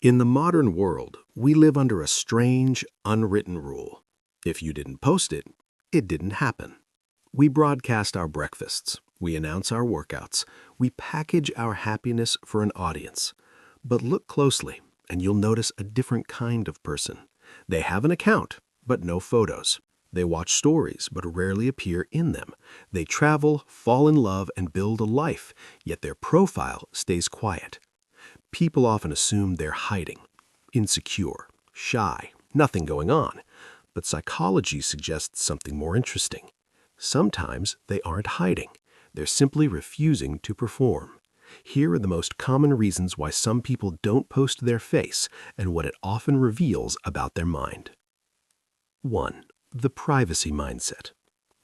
In the modern world, we live under a strange, unwritten rule. If you didn't post it, it didn't happen. We broadcast our breakfasts, we announce our workouts, we package our happiness for an audience. But look closely, and you'll notice a different kind of person. They have an account, but no photos. They watch stories, but rarely appear in them. They travel, fall in love, and build a life, yet their profile stays quiet. People often assume they're hiding, insecure, shy, nothing going on. But psychology suggests something more interesting. Sometimes they aren't hiding. They're simply refusing to perform. Here are the most common reasons why some people don't post their face and what it often reveals about their mind. 1. The privacy mindset.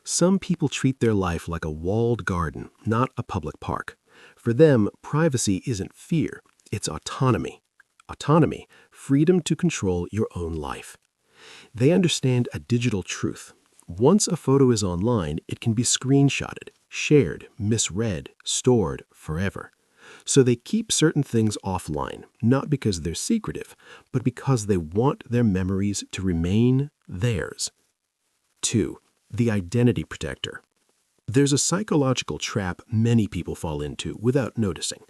Some people treat their life like a walled garden, not a public park. For them, privacy isn't fear, it's autonomy. Autonomy, freedom to control your own life. They understand a digital truth. Once a photo is online, it can be screenshotted, shared, misread, stored forever. So they keep certain things offline, not because they're secretive, but because they want their memories to remain theirs. 2. The identity protector. There's a psychological trap many people fall into without noticing.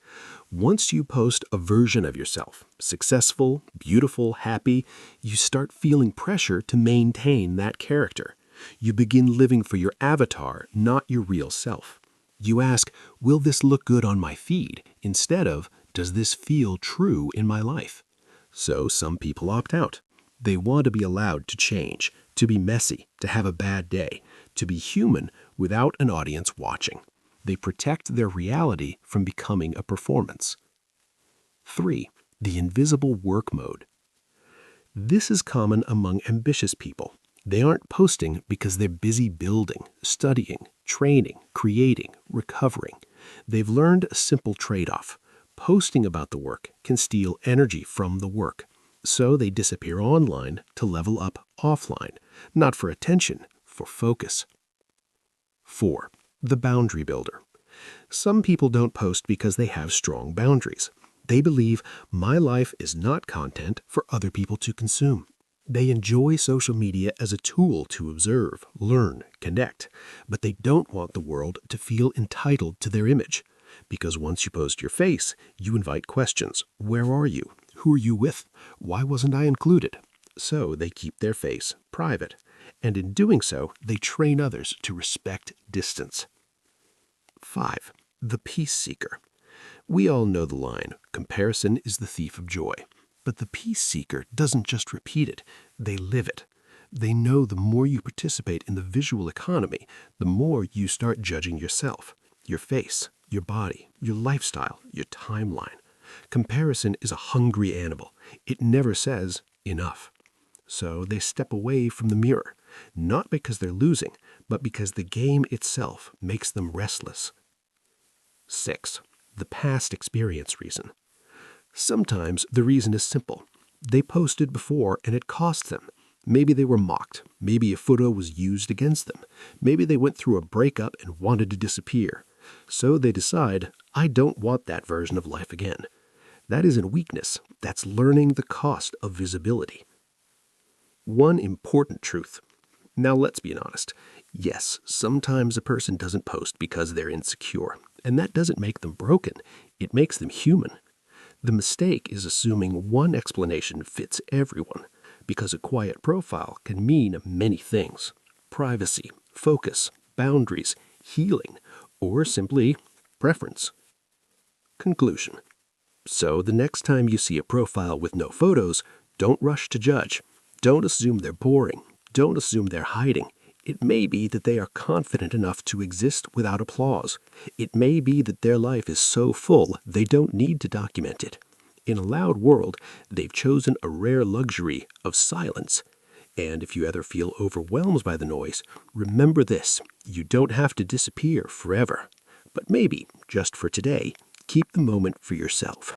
Once you post a version of yourself, successful, beautiful, happy, you start feeling pressure to maintain that character. You begin living for your avatar, not your real self. You ask, will this look good on my feed? Instead of, does this feel true in my life? So some people opt out. They want to be allowed to change, to be messy, to have a bad day, to be human without an audience watching. They protect their reality from becoming a performance. 3. The invisible work mode. This is common among ambitious people. They aren't posting because they're busy building, studying, training, creating, recovering. They've learned a simple trade-off. Posting about the work can steal energy from the work. So they disappear online to level up offline, not for attention, for focus. 4. The boundary builder. Some people don't post because they have strong boundaries. They believe my life is not content for other people to consume. They enjoy social media as a tool to observe, learn, connect, but they don't want the world to feel entitled to their image. Because once you post your face, you invite questions. Where are you? Who are you with? Why wasn't I included? So they keep their face private. And in doing so, they train others to respect distance. 5. The peace seeker. We all know the line, comparison is the thief of joy. But the peace seeker doesn't just repeat it, they live it. They know the more you participate in the visual economy, the more you start judging yourself, your face, your body, your lifestyle, your timeline. Comparison is a hungry animal. It never says enough. So they step away from the mirror, not because they're losing, but because the game itself makes them restless. 6. The past experience reason. Sometimes the reason is simple. They posted before and it cost them. Maybe they were mocked. Maybe a photo was used against them. Maybe they went through a breakup and wanted to disappear. So they decide, I don't want that version of life again. That isn't weakness. That's learning the cost of visibility. One important truth. Now let's be honest. Yes, sometimes a person doesn't post because they're insecure. And that doesn't make them broken. It makes them human. The mistake is assuming one explanation fits everyone, because a quiet profile can mean many things. Privacy, focus, boundaries, healing, or simply preference. Conclusion. So the next time you see a profile with no photos, don't rush to judge. Don't assume they're boring. Don't assume they're hiding. It may be that they are confident enough to exist without applause. It may be that their life is so full they don't need to document it. In a loud world, they've chosen a rare luxury of silence. And if you ever feel overwhelmed by the noise, remember this: you don't have to disappear forever. But maybe, just for today, keep the moment for yourself.